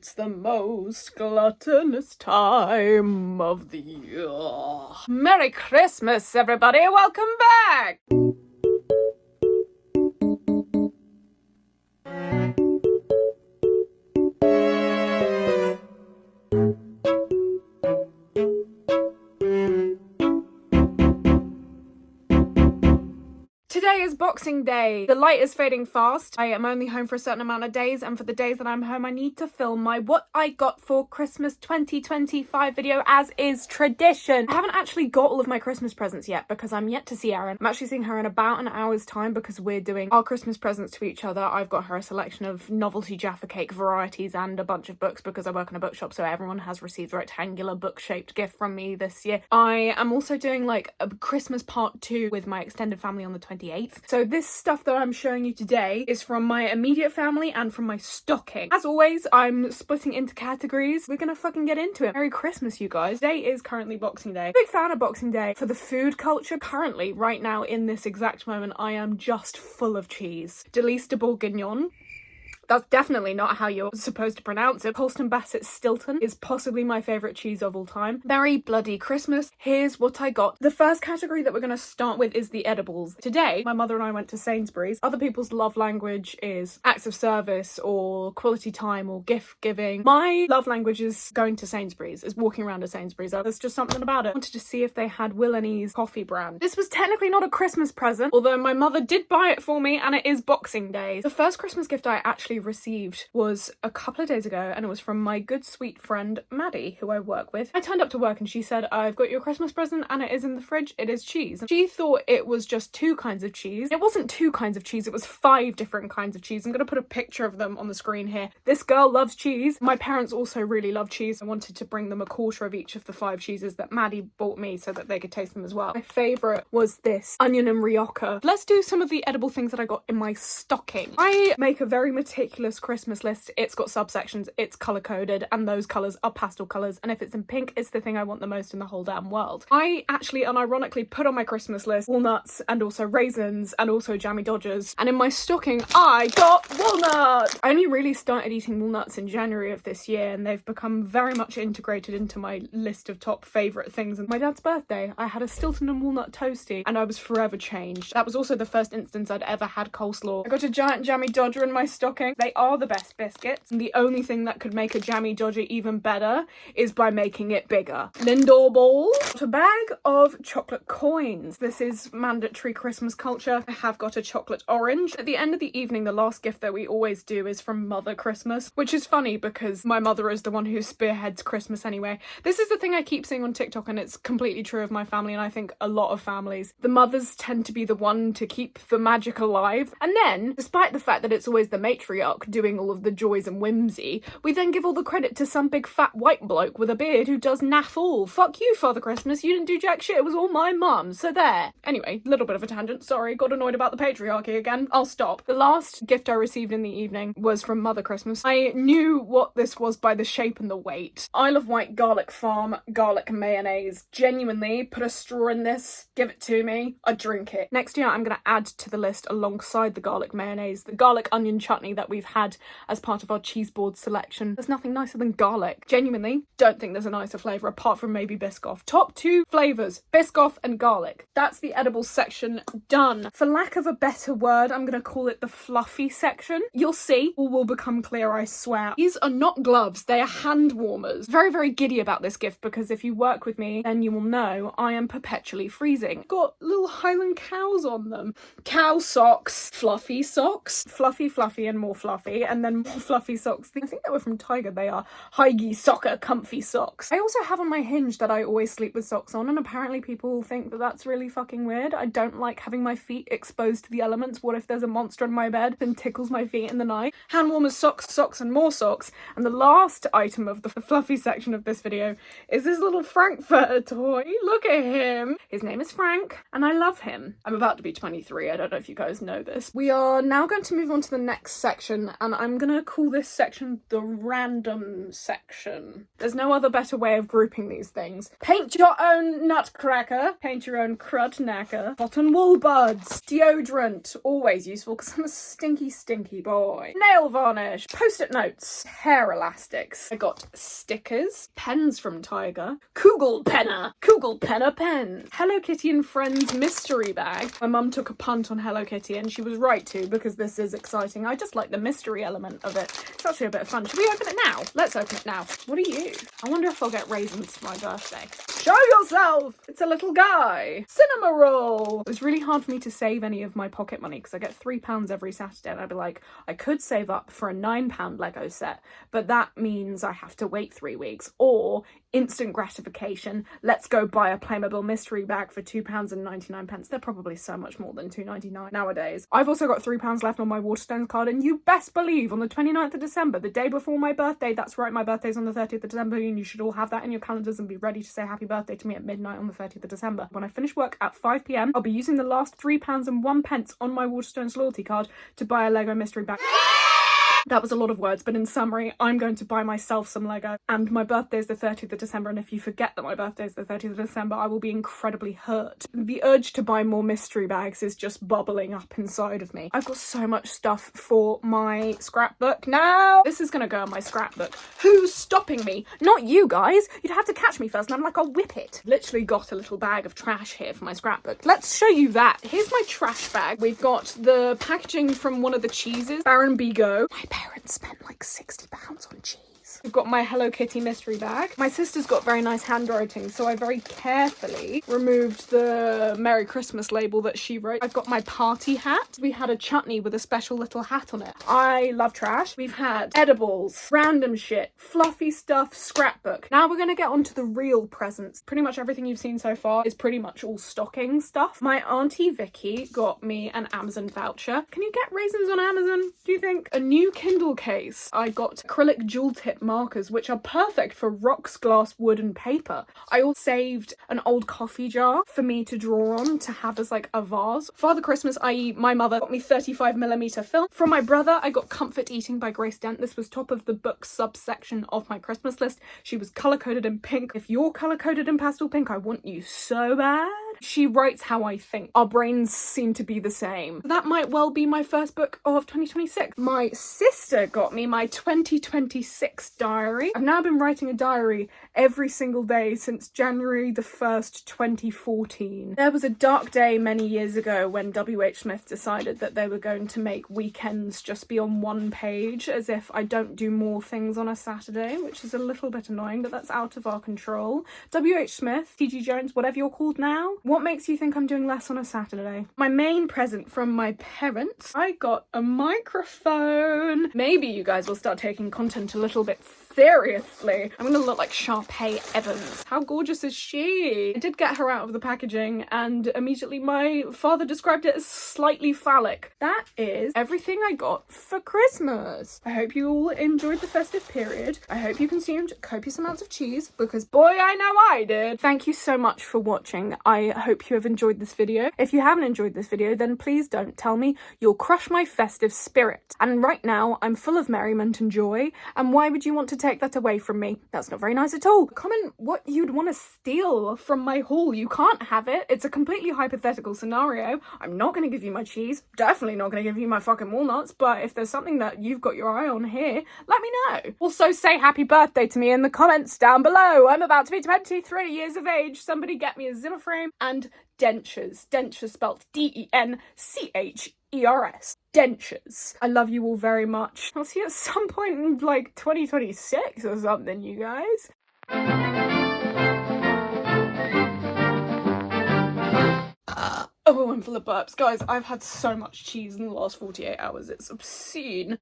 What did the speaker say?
It's the most gluttonous time of the year. Merry Christmas, everybody! Welcome back! Today is Boxing Day. The light is fading fast. I am only home for a certain amount of days, and for the days that I'm home, I need to film my What I Got for Christmas 2025 video, as is tradition. I haven't actually got all of my Christmas presents yet because I'm yet to see Erin. I'm actually seeing her in about an hour's time because we're doing our Christmas presents to each other. I've got her a selection of novelty Jaffa Cake varieties and a bunch of books because I work in a bookshop, so everyone has received a rectangular book-shaped gift from me this year. I am also doing like a Christmas part 2 with my extended family on the 28th. So this stuff that I'm showing you today is from my immediate family and from my stocking. As always, I'm splitting into categories. We're gonna fucking get into it. Merry Christmas, you guys. Today is currently Boxing Day. Big fan of Boxing Day for the food culture. Currently, right now, in this exact moment, I am just full of cheese. Delice de Bourguignon. That's definitely not how you're supposed to pronounce it. Colston Bassett Stilton is possibly my favourite cheese of all time. Merry bloody Christmas. Here's what I got. The first category that we're going to start with is the edibles. Today, my mother and I went to Sainsbury's. Other people's love language is acts of service or quality time or gift giving. My love language is going to Sainsbury's, is walking around to Sainsbury's. There's just something about it. I wanted to see if they had Willenny's coffee brand. This was technically not a Christmas present, although my mother did buy it for me, and it is Boxing Day. The first Christmas gift I actually received was a couple of days ago, and it was from my good sweet friend Maddie, who I work with. I turned up to work and she said, I've got your Christmas present and it is in the fridge. It is cheese. She thought it was just 2 kinds of cheese. It wasn't 2 kinds of cheese, it was 5 different kinds of cheese. I'm gonna put a picture of them on the screen here. This girl loves cheese. My parents also really love cheese. I wanted to bring them a quarter of each of the 5 cheeses that Maddie bought me so that they could taste them as well. My favourite was this onion and rioja. Let's do some of the edible things that I got in my stocking. I make a very meticulous Christmas list. It's got subsections, it's colour coded, and those colours are pastel colours, and if it's in pink, it's the thing I want the most in the whole damn world. I actually unironically put on my Christmas list walnuts and also raisins and also jammy dodgers, and in my stocking I got walnuts! I only really started eating walnuts in January of this year, and they've become very much integrated into my list of top favourite things. And my dad's birthday, I had a Stilton and walnut toasty, and I was forever changed. That was also the first instance I'd ever had coleslaw. I got a giant jammy dodger in my stocking. They are the best biscuits, and the only thing that could make a jammy dodger even better is by making it bigger. Lindor balls. Got a bag of chocolate coins. This is mandatory Christmas culture. I have got a chocolate orange. At the end of the evening, the last gift that we always do is from Mother Christmas, which is funny because my mother is the one who spearheads Christmas anyway. This is the thing I keep seeing on TikTok, and it's completely true of my family, and I think a lot of families. The mothers tend to be the one to keep the magic alive, and then, despite the fact that it's always the matriarch doing all of the joys and whimsy, we then give all the credit to some big fat white bloke with a beard who does naff all. Fuck you, Father Christmas, you didn't do jack shit, it was all my mum, so there. Anyway, little bit of a tangent, sorry, got annoyed about the patriarchy again, I'll stop. The last gift I received in the evening was from Mother Christmas. I knew what this was by the shape and the weight. Isle of Wight Garlic Farm garlic mayonnaise. Genuinely, put a straw in this, give it to me, I drink it. Next year I'm going to add to the list alongside the garlic mayonnaise, the garlic onion chutney that we've had as part of our cheese board selection. There's nothing nicer than garlic. Genuinely, don't think there's a nicer flavour apart from maybe Biscoff. Top 2 flavours, Biscoff and garlic. That's the edibles section done. For lack of a better word, I'm going to call it the fluffy section. You'll see, all will become clear, I swear. These are not gloves, they are hand warmers. Very, very giddy about this gift because if you work with me, then you will know I am perpetually freezing. Got little Highland cows on them. Cow socks, fluffy, fluffy and more fluffy, and then more fluffy socks. I think they were from Tiger. They are Hygge Socker comfy socks. I also have on my Hinge that I always sleep with socks on, and apparently people think that that's really fucking weird. I don't like having my feet exposed to the elements. What if there's a monster in my bed and tickles my feet in the night? Hand warmers, socks and more socks. And the last item of the fluffy section of this video is this little Frankfurter toy. Look at him. His name is Frank, and I love him. I'm about to be 23. I don't know if you guys know this. We are now going to move on to the next section, section, and I'm gonna call this section the random section. There's no other better way of grouping these things. Paint your own nutcracker, paint your own crud knacker, cotton wool buds, deodorant, always useful because I'm a stinky boy, nail varnish, post-it notes, hair elastics. I got stickers, pens from Tiger, Kugel Penner pen, Hello Kitty and Friends mystery bag. My mum took a punt on Hello Kitty and she was right to, because this is exciting. I just like the mystery element of it. It's actually a bit of fun. Should we open it now? Let's open it now. What are you? I wonder if I'll get raisins for my birthday. Show yourself! It's a little guy. Cinema roll. It was really hard for me to save any of my pocket money because I get £3 every Saturday, and I'd be like, I could save up for a £9 Lego set, but that means I have to wait 3 weeks, or instant gratification, let's go buy a Playmobil mystery bag for £2.99. They're probably so much more than £2.99 nowadays. I've also got £3 left on my Waterstones card, and you best believe on the 29th of December, the day before my birthday, that's right, my birthday's on the 30th of December, and you should all have that in your calendars and be ready to say happy birthday to me at midnight on the 30th of December. When I finish work at 5 p.m, I'll be using the last £3.01 on my Waterstones loyalty card to buy a Lego mystery bag. That was a lot of words, but in summary, I'm going to buy myself some Lego, and my birthday is the 30th of December, and if you forget that my birthday is the 30th of December, I will be incredibly hurt. The urge to buy more mystery bags is just bubbling up inside of me. I've got so much stuff for my scrapbook now. This is gonna go on my scrapbook. Who's stopping me? Not you guys. You'd have to catch me first, and I'm like, I'll whip it. Literally got a little bag of trash here for my scrapbook. Let's show you that. Here's my trash bag. We've got the packaging from one of the cheeses, Baron Bigot. My parents spent like £60 on cheese. We've got my Hello Kitty mystery bag. My sister's got very nice handwriting, so I very carefully removed the Merry Christmas label that she wrote. I've got my party hat. We had a chutney with a special little hat on it. I love trash. We've had edibles, random shit, fluffy stuff, scrapbook. Now we're gonna get on to the real presents. Pretty much everything you've seen so far is pretty much all stocking stuff. My auntie Vicky got me an Amazon voucher. Can you get raisins on Amazon, do you think? A new Kindle case. I got acrylic jewel tip markers, which are perfect for rocks, glass, wood and paper. I also saved an old coffee jar for me to draw on to have as like a vase. Father Christmas, i.e. my mother, got me 35mm film. From my brother, I got Comfort Eating by Grace Dent. This was top of the book subsection of my Christmas list. She was colour-coded in pink. If you're colour-coded in pastel pink, I want you so bad. She writes how I think. Our brains seem to be the same. That might well be my first book of 2026. My sister got me my 2026 diary. I've now been writing a diary every single day since January the 1st, 2014. There was a dark day many years ago when WH Smith decided that they were going to make weekends just be on one page, as if I don't do more things on a Saturday, which is a little bit annoying, but that's out of our control. WH Smith, TG Jones, whatever you're called now, what makes you think I'm doing less on a Saturday? My main present from my parents, I got a microphone. Maybe you guys will start taking content a little bit seriously. I'm gonna look like Sharpay Evans. How gorgeous is she? I did get her out of the packaging, and immediately my father described it as slightly phallic. That is everything I got for Christmas. I hope you all enjoyed the festive period. I hope you consumed copious amounts of cheese, because boy, I know I did. Thank you so much for watching. I hope you have enjoyed this video. If you haven't enjoyed this video, then please don't tell me. You'll crush my festive spirit. And right now, I'm full of merriment and joy, and why would you want to take that away from me? That's not very nice at all. Comment what you'd want to steal from my haul. You can't have it. It's a completely hypothetical scenario. I'm not going to give you my cheese. Definitely not going to give you my fucking walnuts, but if there's something that you've got your eye on here, let me know. Also, say happy birthday to me in the comments down below. I'm about to be 23 years of age. Somebody get me a Zimmer frame and dentures. Dentures spelt D-E-N-C-H-E-R-S. Dentures. I love you all very much. I'll see you at some point in like 2026 or something, you guys. Oh, I'm full of burps. Guys, I've had so much cheese in the last 48 hours. It's obscene.